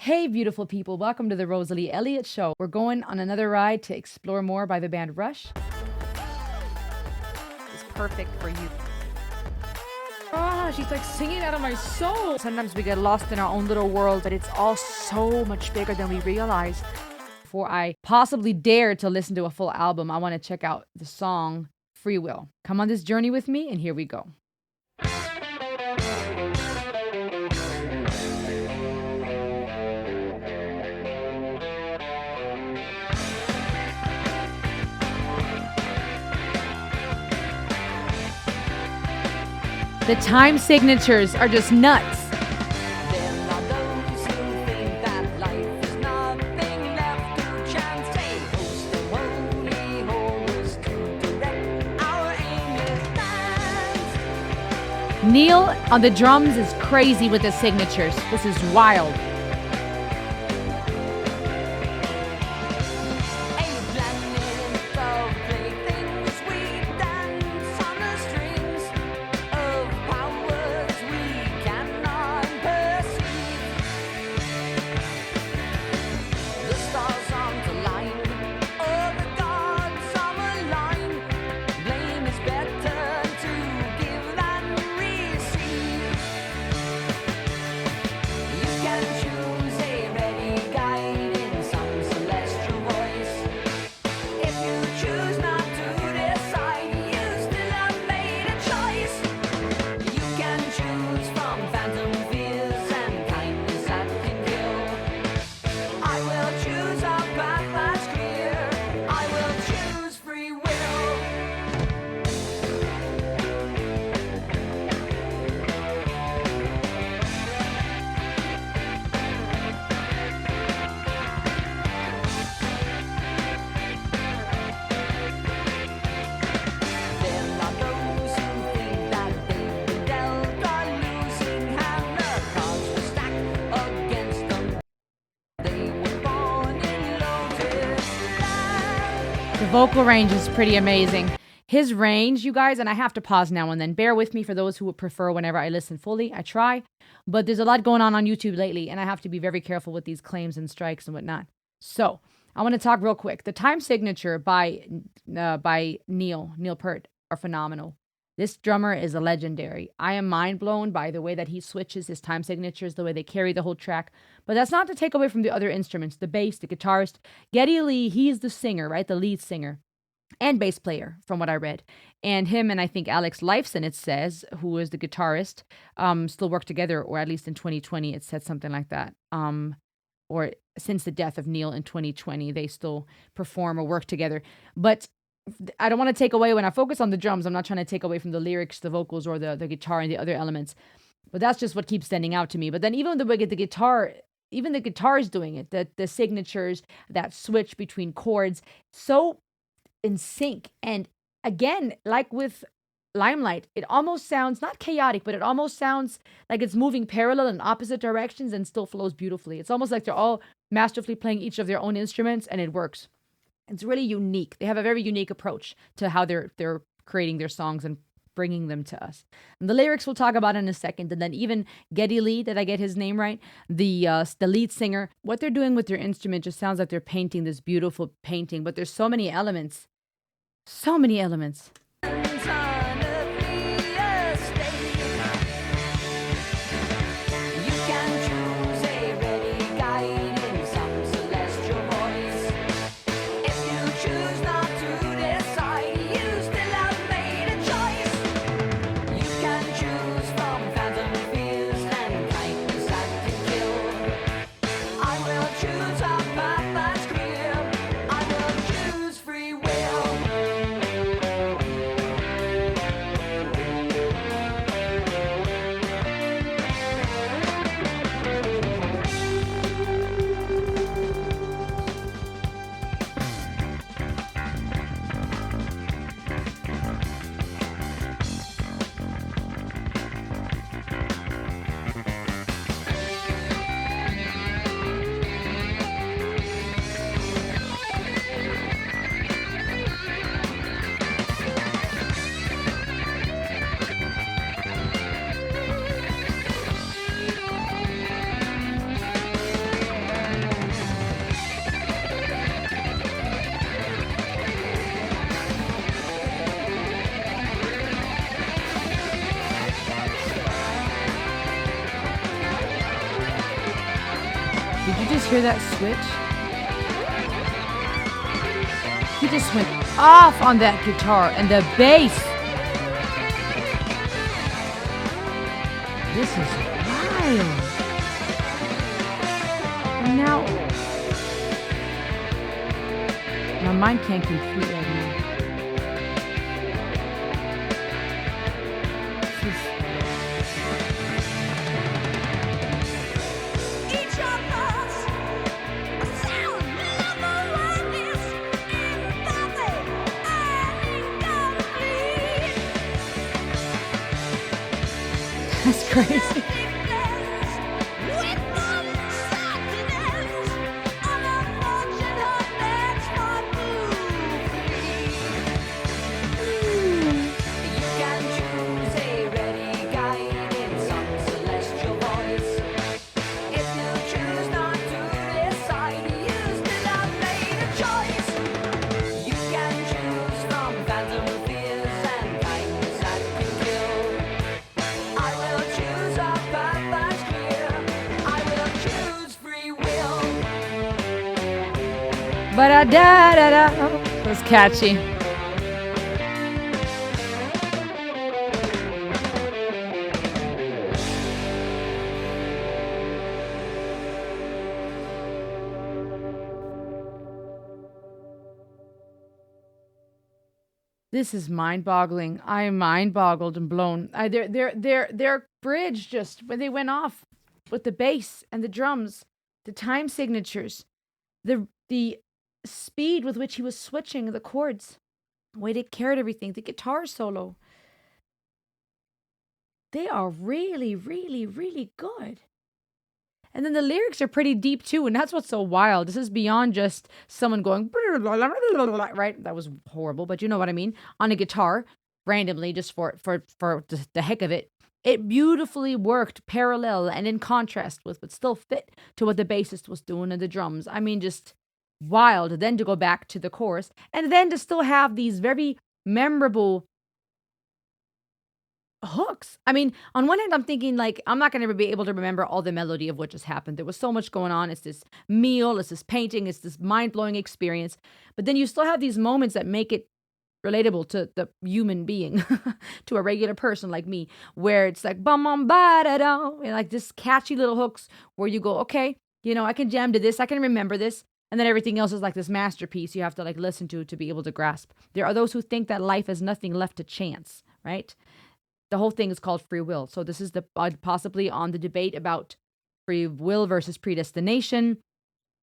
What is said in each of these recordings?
Hey, beautiful people. Welcome to the Rosalie Elliott Show. We're going on another ride to explore more by the band Rush. It's perfect for you. She's like singing out of my soul. Sometimes we get lost in our own little world, but it's all so much bigger than we realize. Before I possibly dare to listen to a full album, I want to check out the song Free Will. Come on this journey with me, and here we go. The time signatures are just nuts. Neil on the drums is crazy with the signatures. This is wild. The vocal range is pretty amazing. His range, you guys, and I have to pause now and then. Bear with me for those who would prefer whenever I listen fully. I try, but there's a lot going on YouTube lately, and I have to be very careful with these claims and strikes and whatnot. So I want to talk real quick. The time signature by Neil Peart are phenomenal. This drummer is a legendary. I am mind blown by the way that he switches his time signatures, the way they carry the whole track. But that's not to take away from the other instruments, the bass, the guitarist. Geddy Lee, he's the singer, right? The lead singer and bass player, from what I read. And him and I think Alex Lifeson, it says, who is the guitarist, still work together, or at least in 2020, it said something like that. Or since the death of Neil in 2020, they still perform or work together. But I don't want to take away when I focus on the drums. I'm not trying to take away from the lyrics, the vocals, or the guitar and the other elements. But that's just what keeps standing out to me. But then even the way the guitar, even the guitar is doing it. The signatures, that switch between chords, so in sync. And again, like with Limelight, it almost sounds not chaotic, but it almost sounds like it's moving parallel in opposite directions and still flows beautifully. It's almost like they're all masterfully playing each of their own instruments, and it works. It's really unique. They have a very unique approach to how they're creating their songs and bringing them to us. And the lyrics we'll talk about in a second. And then even Geddy Lee, did I get his name right? The lead singer, what they're doing with their instrument just sounds like they're painting this beautiful painting. But there's so many elements. So many elements. Did you just hear that switch? He just went off on that guitar and the bass. This is wild. And now, my mind can't compute right now. This is that's crazy. Ba-da-da-da-da. That was catchy. This is mind-boggling. I am mind-boggled and blown. Their bridge just when they went off with the bass and the drums, the time signatures, the speed with which he was switching the chords, the way they carried everything, the guitar solo. They are really, really, really good. And then the lyrics are pretty deep too, and that's what's so wild. This is beyond just someone going, right? That was horrible, but you know what I mean? On a guitar, randomly, just for the heck of it. It beautifully worked parallel and in contrast with, but still fit to what the bassist was doing and the drums. I mean, just wild. Then to go back to the chorus, and then to still have these very memorable hooks. I mean, on one hand, I'm thinking like I'm not going to be able to remember all the melody of what just happened. There was so much going on. It's this meal, it's this painting, it's this mind blowing experience. But then you still have these moments that make it relatable to the human being, to a regular person like me, where it's like bum bum ba da da, and like this catchy little hooks where you go, okay, I can jam to this, I can remember this. And then everything else is like this masterpiece you have to like listen to be able to grasp. There are those who think that life has nothing left to chance, right? The whole thing is called free will. So this is the possibly on the debate about free will versus predestination.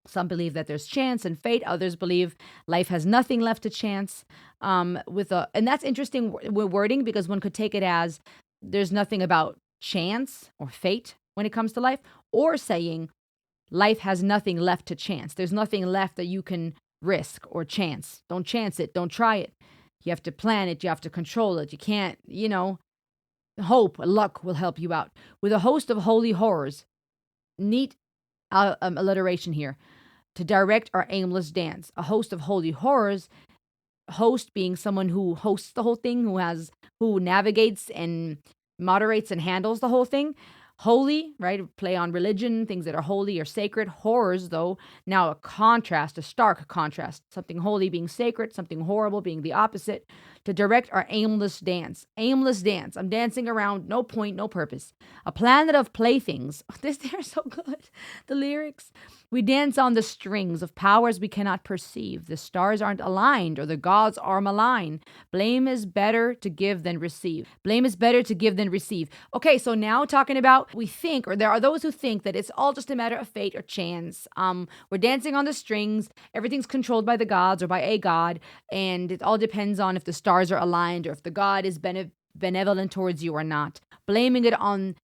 Some believe that there's chance and fate. Others believe life has nothing left to chance. And that's interesting wording, because one could take it as there's nothing about chance or fate when it comes to life, or saying life has nothing left to chance. There's nothing left that you can risk or chance. Don't chance it. Don't try it. You have to plan it. You have to control it. You can't, hope, luck will help you out. With a host of holy horrors, neat alliteration here, to direct our aimless dance. A host of holy horrors, host being someone who hosts the whole thing, who navigates and moderates and handles the whole thing. Holy, right? Play on religion, things that are holy or sacred. Horrors, though, now a stark contrast. Something holy being sacred, something horrible being the opposite. To direct our aimless dance. Aimless dance. I'm dancing around, no point, no purpose. A planet of playthings. They're so good. The lyrics. We dance on the strings of powers we cannot perceive. The stars aren't aligned, or the gods are malign. Blame is better to give than receive. Blame is better to give than receive. Okay, so now talking about we think, or there are those who think that it's all just a matter of fate or chance. We're dancing on the strings. Everything's controlled by the gods or by a god, and it all depends on if the stars are aligned or if the god is benevolent towards you or not. Blaming it on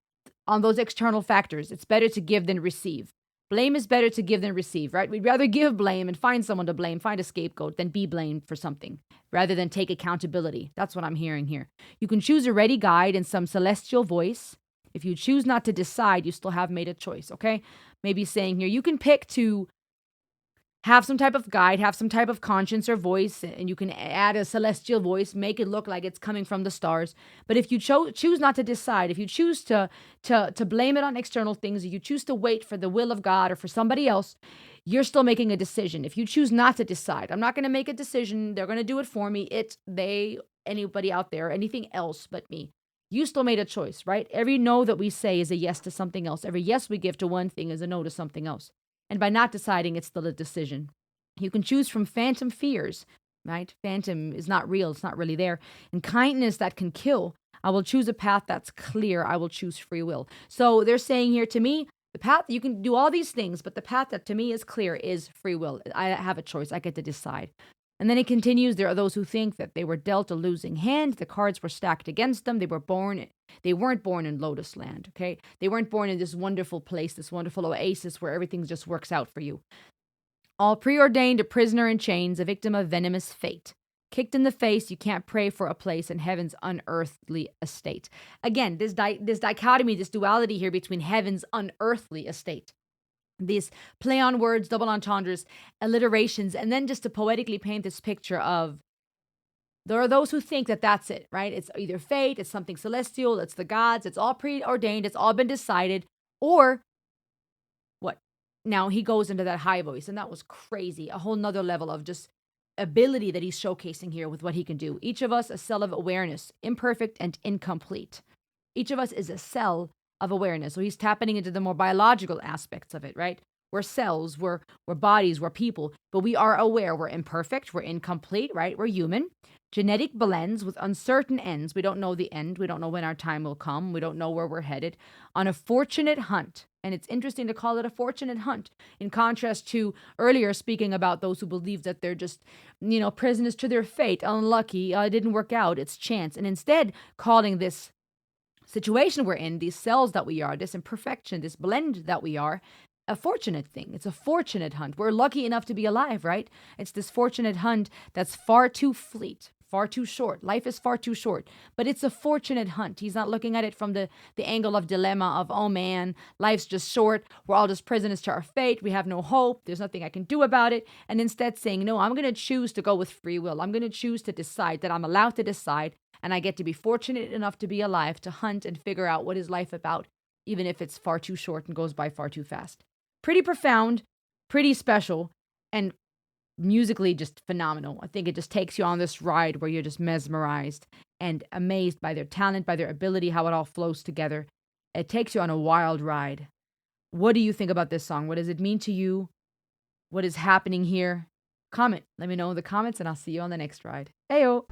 those external factors. It's better to give than receive. Blame is better to give than receive, right? We'd rather give blame and find someone to blame, find a scapegoat, than be blamed for something, rather than take accountability. That's what I'm hearing here. You can choose a ready guide in some celestial voice. If you choose not to decide, you still have made a choice, okay? Maybe saying here, you can pick to Have some type of guide, have some type of conscience or voice, and you can add a celestial voice, make it look like it's coming from the stars. But if you choose not to decide, if you choose to blame it on external things, if you choose to wait for the will of God or for somebody else, you're still making a decision. If you choose not to decide, I'm not going to make a decision. They're going to do it for me. Anybody out there, anything else but me. You still made a choice, right? Every no that we say is a yes to something else. Every yes we give to one thing is a no to something else. And by not deciding, it's still a decision. You can choose from phantom fears, right? Phantom is not real, it's not really there. And kindness that can kill. I will choose a path that's clear. I will choose free will. So they're saying here to me, the path, you can do all these things, but the path that to me is clear is free will. I have a choice. I get to decide. And then it continues, there are those who think that they were dealt a losing hand. The cards were stacked against them. They weren't born in Lotus Land, okay? They weren't born in this wonderful place, this wonderful oasis where everything just works out for you. All preordained, a prisoner in chains, a victim of venomous fate. Kicked in the face, you can't pray for a place in heaven's unearthly estate. Again, this dichotomy, this duality here between heaven's unearthly estate. These play on words, double entendres, alliterations, and then just to poetically paint this picture of there are those who think that that's it, right? It's either fate, it's something celestial, it's the gods, it's all preordained, it's all been decided, or what? Now he goes into that high voice, and that was crazy. A whole nother level of just ability that he's showcasing here with what he can do. Each of us a cell of awareness, imperfect and incomplete. Each of us is a cell of awareness. So he's tapping into the more biological aspects of it, right? We're cells, we're bodies, we're people, but we are aware. We're imperfect, we're incomplete, right? We're human. Genetic blends with uncertain ends. We don't know the end. We don't know when our time will come. We don't know where we're headed. On a fortunate hunt. And it's interesting to call it a fortunate hunt, in contrast to earlier speaking about those who believe that they're just, prisoners to their fate, unlucky, it didn't work out, it's chance. And instead calling this situation we're in, these cells that we are, this imperfection, this blend that we are, a fortunate thing. It's a fortunate hunt. We're lucky enough to be alive, right? It's this fortunate hunt that's far too fleet, far too short. Life is far too short, but it's a fortunate hunt. He's not looking at it from the angle of dilemma of, oh man, life's just short. We're all just prisoners to our fate. We have no hope. There's nothing I can do about it. And instead saying, no, I'm going to choose to go with free will. I'm going to choose to decide that I'm allowed to decide. And I get to be fortunate enough to be alive, to hunt and figure out what is life about, even if it's far too short and goes by far too fast. Pretty profound, pretty special, and musically just phenomenal. I think it just takes you on this ride where you're just mesmerized and amazed by their talent, by their ability, how it all flows together. It takes you on a wild ride. What do you think about this song? What does it mean to you? What is happening here? Comment. Let me know in the comments, and I'll see you on the next ride. Heyo!